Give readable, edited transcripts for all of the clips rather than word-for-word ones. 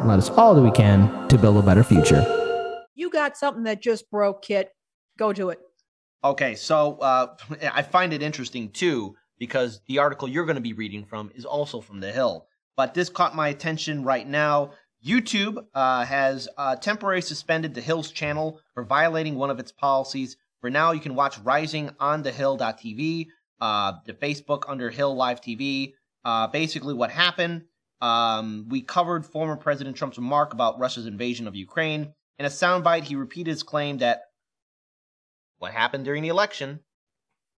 and let us all do we can to build a better future. You got something that just broke, Kit. Go to it. Okay, so I find it interesting, too, because the article you're going to be reading from is also from The Hill. But this caught my attention right now. YouTube has temporarily suspended The Hill's channel for violating one of its policies. For now, you can watch Rising on thehill.tv, the Facebook under Hill Live TV. Basically, what happened, we covered former President Trump's remark about Russia's invasion of Ukraine. In a soundbite, he repeated his claim that what happened during the election.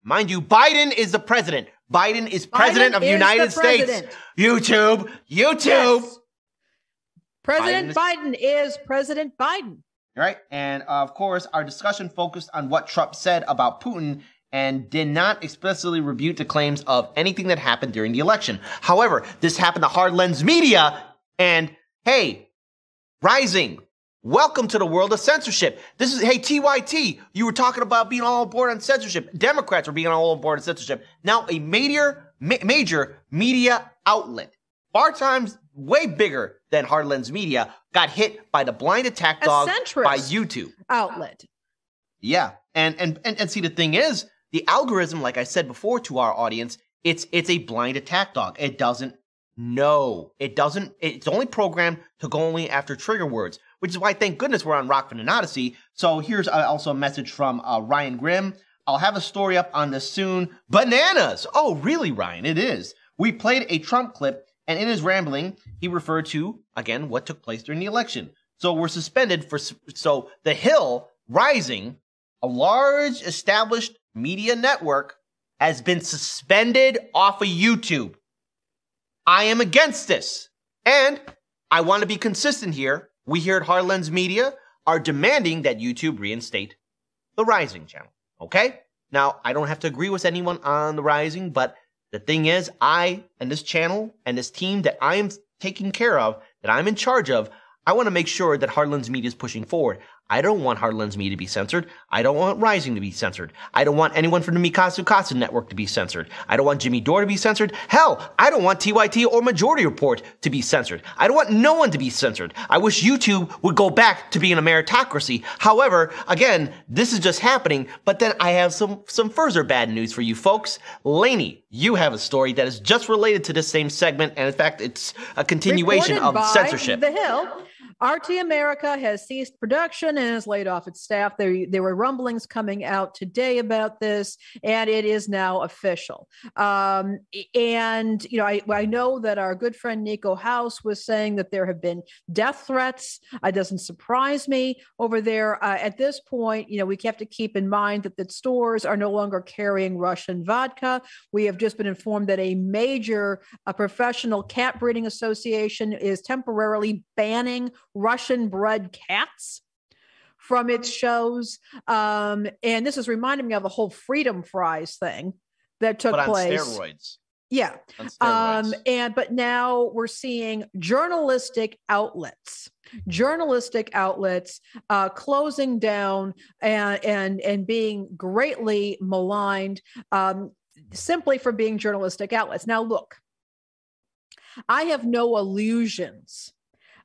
Mind you, Biden is the president. Biden is president of the United States. YouTube. Yes. President Biden is President Biden. Right. And of course, our discussion focused on what Trump said about Putin and did not explicitly rebuke the claims of anything that happened during the election. However, this happened to Hard Lens Media. And hey, Rising, welcome to the world of censorship. This is, hey, TYT, you were talking about being all aboard on censorship. Democrats were being all aboard on censorship. Now a major media outlet, far times way bigger than Hard Lens Media, got hit by the blind attack dog by YouTube. Outlet. Yeah. And see, the thing is, the algorithm, like I said before to our audience, it's a blind attack dog. It doesn't know. It's only programmed to go only after trigger words, which is why, thank goodness, we're on Rockford and Odyssey. So here's also a message from Ryan Grimm. I'll have a story up on this soon. Bananas! Oh, really, Ryan? It is. We played a Trump clip, and in his rambling, he referred to, again, what took place during the election. So we're suspended so The Hill, Rising, a large established media network, has been suspended off of YouTube. I am against this. And I want to be consistent here. We here at Hard Lens Media are demanding that YouTube reinstate the Rising channel. Okay? Now, I don't have to agree with anyone on the Rising, but the thing is, I and this channel and this team that I am taking care of, that I'm in charge of, I want to make sure that Hard Lens Media is pushing forward. I don't want Hard Lens Media to be censored. I don't want Rising to be censored. I don't want anyone from the Mikasu Katsu Network to be censored. I don't want Jimmy Dore to be censored. Hell, I don't want TYT or Majority Report to be censored. I don't want no one to be censored. I wish YouTube would go back to being a meritocracy. However, again, this is just happening, but then I have some further bad news for you folks. Lainey, you have a story that is just related to this same segment, and in fact, it's a continuation of censorship. The Hill. RT America has ceased production and has laid off its staff. There were rumblings coming out today about this, and it is now official. And, you know, I know that our good friend Nico House was saying that there have been death threats. It doesn't surprise me over there. At this point, you know, we have to keep in mind that the stores are no longer carrying Russian vodka. We have just been informed that a major professional cat breeding association is temporarily banning Russian-bred cats from its shows. And this is reminding me of the whole Freedom Fries thing that took place. On steroids. Yeah. On steroids. But now we're seeing journalistic outlets closing down and being greatly maligned simply for being journalistic outlets. Now, look, I have no illusions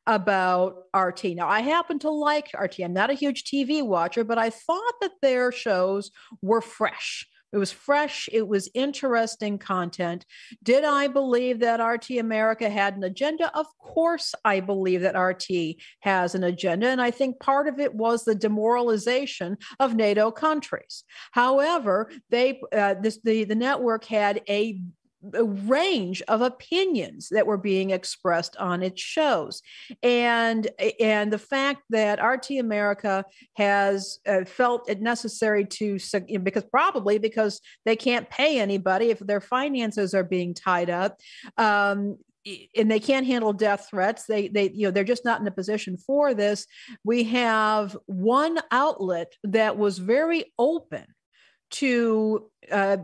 about RT. Now, I happen to like RT. I'm not a huge TV watcher, but I thought that their shows were fresh. It was fresh. It was interesting content. Did I believe that RT America had an agenda? Of course, I believe that RT has an agenda. And I think part of it was the demoralization of NATO countries. However, the network had a range of opinions that were being expressed on its shows. And the fact that RT America has felt it necessary to, because they can't pay anybody if their finances are being tied up, and they can't handle death threats. They're just not in a position for this. We have one outlet that was very open to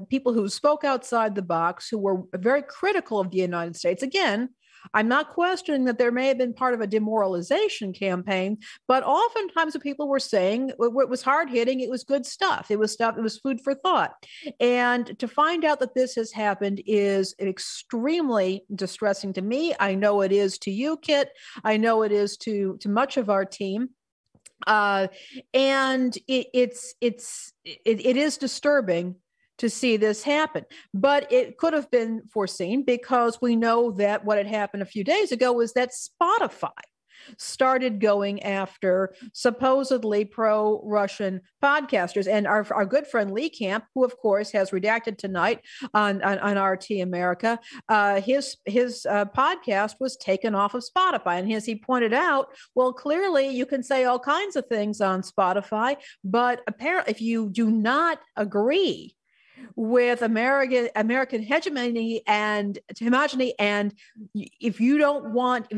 people who spoke outside the box, who were very critical of the United States. Again, I'm not questioning that there may have been part of a demoralization campaign, but oftentimes what people were saying, it was hard hitting, it was good stuff. It was food for thought. And to find out that this has happened is extremely distressing to me. I know it is to you, Kit. I know it is to much of our team. And it is disturbing to see this happen, but it could have been foreseen, because we know that what had happened a few days ago was that Spotify started going after supposedly pro-Russian podcasters. And our good friend Lee Camp, who of course has redacted tonight on RT America, his podcast was taken off of Spotify. And as he pointed out, well, clearly you can say all kinds of things on Spotify, but apparently if you do not agree with American hegemony, and if you're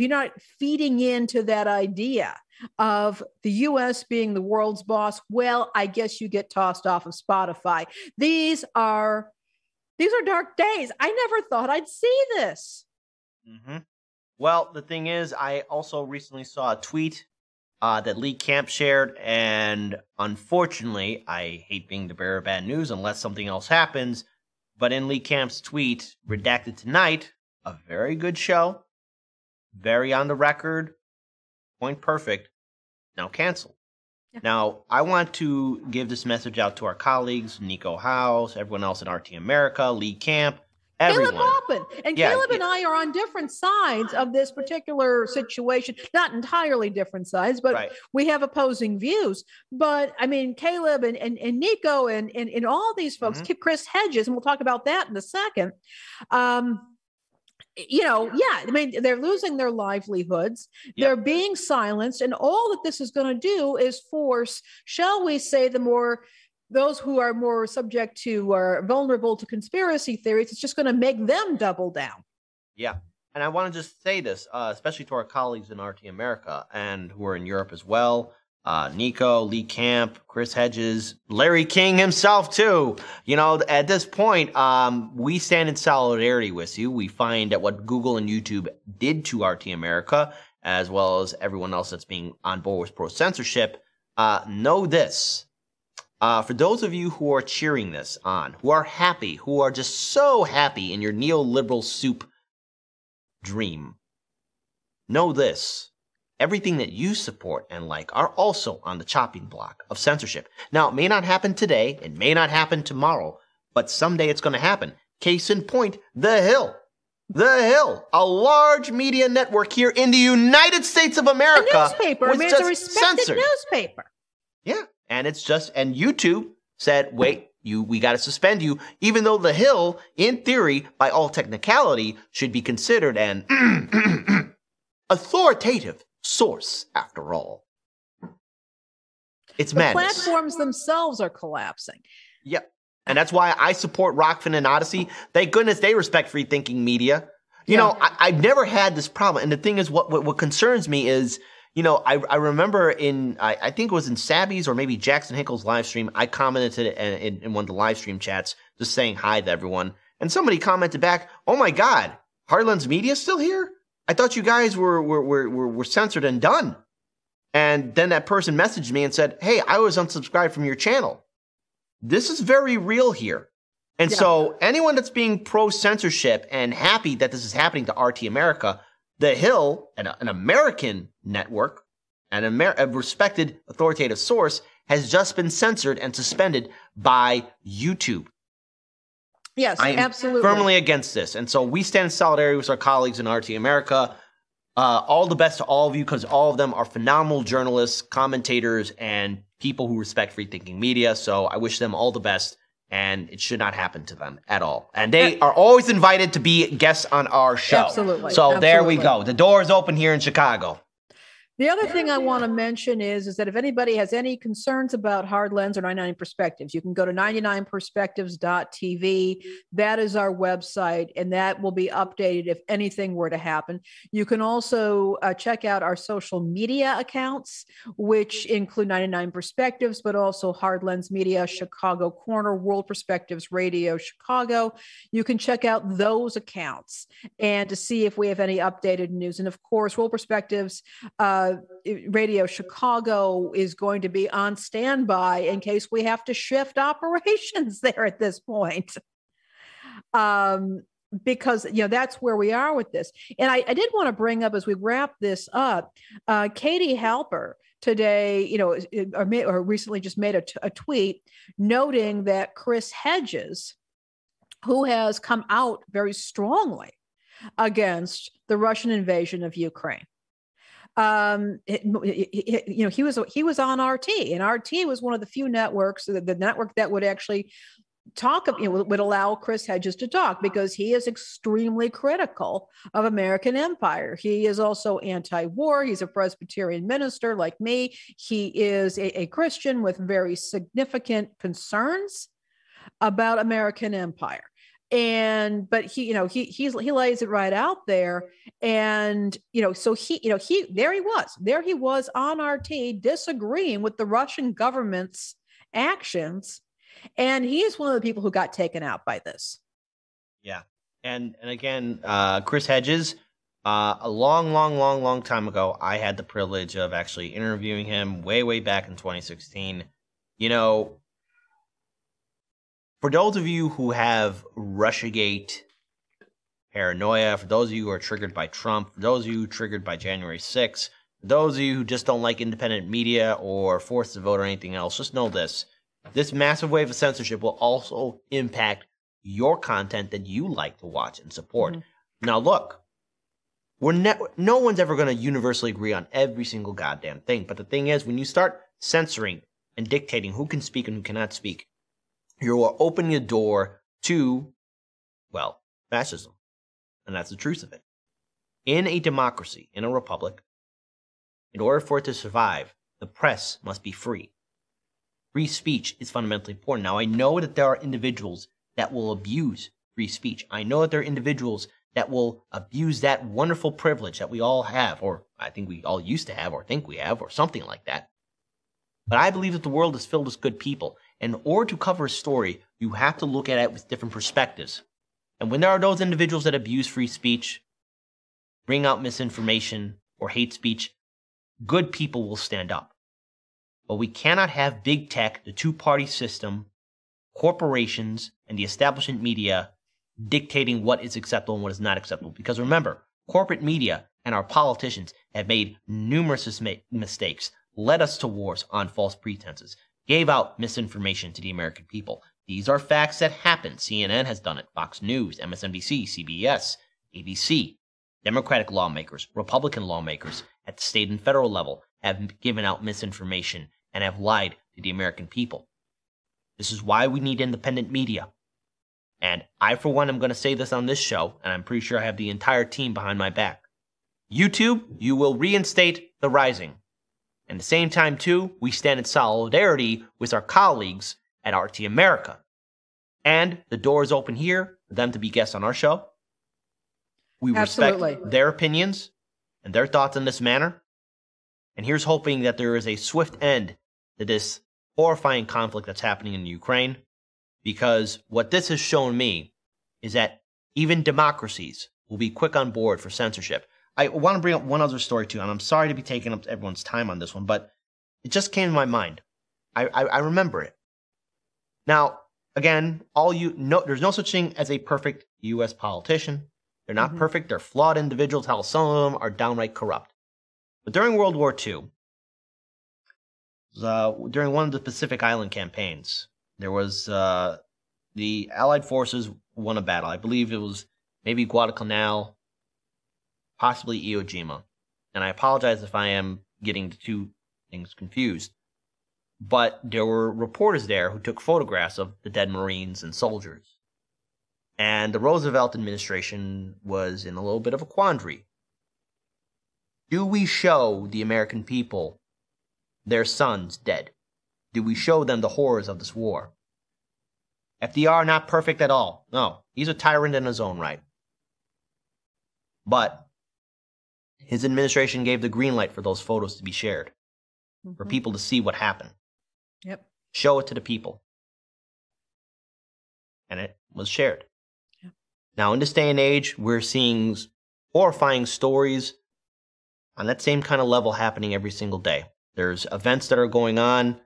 not feeding into that idea of the US being the world's boss, well, I guess you get tossed off of Spotify. These are dark days. I never thought I'd see this. Mm-hmm. Well, the thing is, I also recently saw a tweet that Lee Camp shared, and unfortunately, I hate being the bearer of bad news unless something else happens, but in Lee Camp's tweet, redacted tonight, a very good show, very on the record, point perfect, now canceled. Yeah. Now, I want to give this message out to our colleagues, Nico House, everyone else at RT America, Lee Camp, everyone. Caleb Hoffman. And Caleb and I are on different sides of this particular situation. Not entirely different sides, but we have opposing views. But I mean, Caleb and Nico and all these folks, Chris Hedges, and we'll talk about that in a second. I mean, they're losing their livelihoods. Yep. They're being silenced. And all that this is going to do is force, shall we say, those who are more subject to or vulnerable to conspiracy theories, it's just going to make them double down. Yeah. And I want to just say this, especially to our colleagues in RT America and who are in Europe as well. Nico, Lee Camp, Chris Hedges, Larry King himself too. At this point, we stand in solidarity with you. We find that what Google and YouTube did to RT America, as well as everyone else that's being on board with pro-censorship, know this. For those of you who are cheering this on, who are happy, who are just so happy in your neoliberal soup dream, know this. Everything that you support and like are also on the chopping block of censorship. Now, it may not happen today, it may not happen tomorrow, but someday it's going to happen. Case in point, The Hill. The Hill, a large media network here in the United States of America. A newspaper. It's a respected censored. Newspaper. Yeah. And YouTube said, wait, we got to suspend you, even though The Hill, in theory, by all technicality, should be considered an authoritative source, after all. It's madness. The platforms themselves are collapsing. Yep. And that's why I support Rockfin and Odyssey. Thank goodness they respect free thinking media. I've never had this problem. And the thing is, what concerns me is, I remember I think it was in Sabby's or maybe Jackson Hinkle's live stream, I commented in one of the live stream chats, just saying hi to everyone. And somebody commented back, "Oh my God, Heartland's Media still here? I thought you guys were censored and done." And then that person messaged me and said, "Hey, I was unsubscribed from your channel." This is very real here. And so anyone that's being pro-censorship and happy that this is happening to RT America, The Hill, an American network, and a respected authoritative source, has just been censored and suspended by YouTube. Yes, I am absolutely. Firmly against this. And so we stand in solidarity with our colleagues in RT America. All the best to all of you, because all of them are phenomenal journalists, commentators, and people who respect free thinking media. So I wish them all the best. And it should not happen to them at all. And they are always invited to be guests on our show. Absolutely. So there we go. The door is open here in Chicago. The other thing I want to mention is that if anybody has any concerns about Hard Lens or 99 Perspectives, you can go to 99perspectives.tv. That is our website, and that will be updated if anything were to happen. You can also check out our social media accounts, which include 99 Perspectives, but also Hard Lens Media, Chicago Corner, World Perspectives Radio, Chicago. You can check out those accounts and to see if we have any updated news. And of course, World Perspectives Radio Chicago is going to be on standby in case we have to shift operations there at this point. Because, that's where we are with this. And I did want to bring up, as we wrap this up, Katie Halper today, or recently just made a tweet noting that Chris Hedges, who has come out very strongly against the Russian invasion of Ukraine, he was on RT, and RT was one of the few networks, the network that would actually talk, would allow Chris Hedges to talk, because he is extremely critical of American empire. He is also anti-war. He's a Presbyterian minister like me. He is a Christian with very significant concerns about American empire. But he lays it right out there. And, so there he was on RT disagreeing with the Russian government's actions. And he is one of the people who got taken out by this. Yeah. And again, Chris Hedges, a long time ago, I had the privilege of actually interviewing him way back in 2016. For those of you who have Russiagate paranoia, for those of you who are triggered by Trump, for those of you triggered by January 6th, for those of you who just don't like independent media or forced to vote or anything else, just know this. This massive wave of censorship will also impact your content that you like to watch and support. Mm-hmm. Now, look, no one's ever going to universally agree on every single goddamn thing. But the thing is, when you start censoring and dictating who can speak and who cannot speak, you are opening the door to, well, fascism. And that's the truth of it. In a democracy, in a republic, in order for it to survive, the press must be free. Free speech is fundamentally important. Now, I know that there are individuals that will abuse free speech. I know that there are individuals that will abuse that wonderful privilege that we all have, or I think we all used to have, or think we have, or something like that. But I believe that the world is filled with good people. In order to cover a story, you have to look at it with different perspectives. And when there are those individuals that abuse free speech, bring out misinformation or hate speech, good people will stand up. But we cannot have big tech, the two-party system, corporations, and the establishment media dictating what is acceptable and what is not acceptable. Because remember, corporate media and our politicians have made numerous mistakes, led us to wars on false pretenses, gave out misinformation to the American people. These are facts that happen. CNN has done it. Fox News, MSNBC, CBS, ABC. Democratic lawmakers, Republican lawmakers at the state and federal level have given out misinformation and have lied to the American people. This is why we need independent media. And I, for one, am going to say this on this show, and I'm pretty sure I have the entire team behind my back. YouTube, you will reinstate The Rising. At the same time, too, we stand in solidarity with our colleagues at RT America. And the door is open here for them to be guests on our show. We respect their opinions and their thoughts in this manner. And here's hoping that there is a swift end to this horrifying conflict that's happening in Ukraine. Because what this has shown me is that even democracies will be quick on board for censorship. I want to bring up one other story, too, and I'm sorry to be taking up everyone's time on this one, but it just came to my mind. I remember it. Now, again, there's no such thing as a perfect U.S. politician. They're not perfect. They're flawed individuals. Hell, some of them are downright corrupt. But during World War II, during one of the Pacific Island campaigns, there was the Allied forces won a battle. I believe it was maybe Guadalcanal, possibly Iwo Jima. And I apologize if I am getting the two things confused. But there were reporters there who took photographs of the dead Marines and soldiers. And the Roosevelt administration was in a little bit of a quandary. Do we show the American people their sons dead? Do we show them the horrors of this war? FDR, not perfect at all. No, he's a tyrant in his own right. But his administration gave the green light for those photos to be shared, for people to see what happened. Yep. Show it to the people. And it was shared. Yep. Now, in this day and age, we're seeing horrifying stories on that same kind of level happening every single day. There's events that are going on,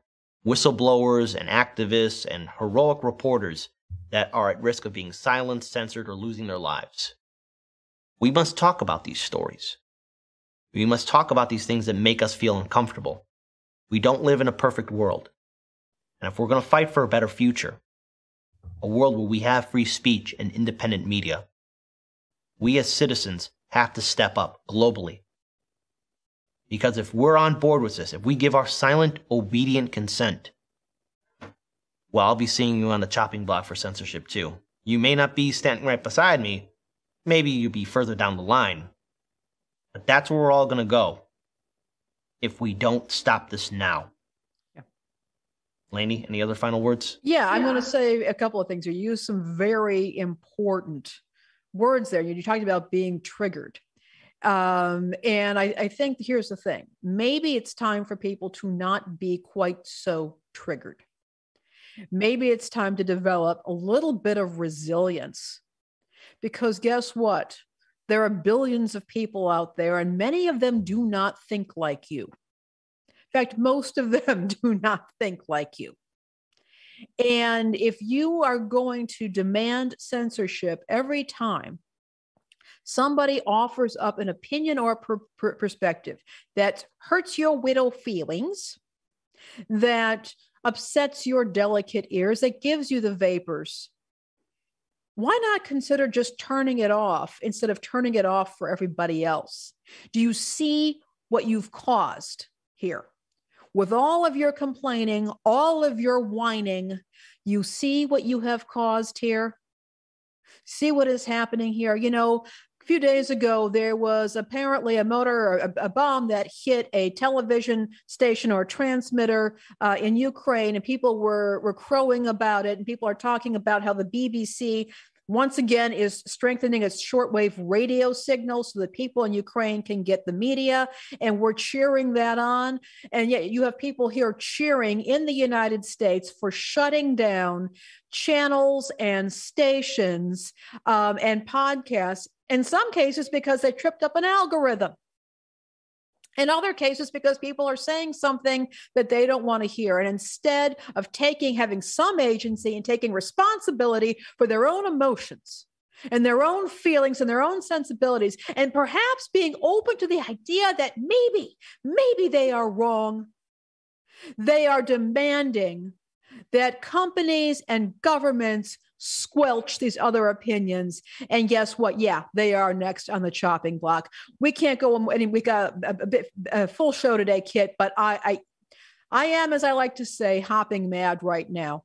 whistleblowers and activists and heroic reporters that are at risk of being silenced, censored, or losing their lives. We must talk about these stories. We must talk about these things that make us feel uncomfortable. We don't live in a perfect world. And if we're going to fight for a better future, a world where we have free speech and independent media, we as citizens have to step up globally. Because if we're on board with this, if we give our silent, obedient consent, well, I'll be seeing you on the chopping block for censorship too. You may not be standing right beside me. Maybe you'll be further down the line. But that's where we're all going to go if we don't stop this now. Yeah. Lainey, any other final words? Yeah, I'm going to say a couple of things. You used some very important words there. You talked about being triggered. And I think here's the thing. Maybe it's time for people to not be quite so triggered. Maybe it's time to develop a little bit of resilience. Because guess what? There are billions of people out there, and many of them do not think like you. In fact, most of them do not think like you. And if you are going to demand censorship every time somebody offers up an opinion or perspective that hurts your widow feelings, that upsets your delicate ears, that gives you the vapors, why not consider just turning it off instead of turning it off for everybody else? Do you see what you've caused here? With all of your complaining, all of your whining, you see what you have caused here? See what is happening here? You know, a few days ago, there was apparently a bomb that hit a television station or a transmitter in Ukraine, and people were crowing about it, and people are talking about how the BBC once again is strengthening its shortwave radio signal so that people in Ukraine can get the media, and we're cheering that on. And yet you have people here cheering in the United States for shutting down channels and stations and podcasts, in some cases because they tripped up an algorithm. In other cases, because people are saying something that they don't want to hear. And instead of having some agency and taking responsibility for their own emotions and their own feelings and their own sensibilities, and perhaps being open to the idea that maybe they are wrong, they are demanding that companies and governments squelch these other opinions. And guess what? Yeah, they are next on the chopping block. We can't go, and we got a full show today, Kit, but I am, as I like to say, hopping mad right now.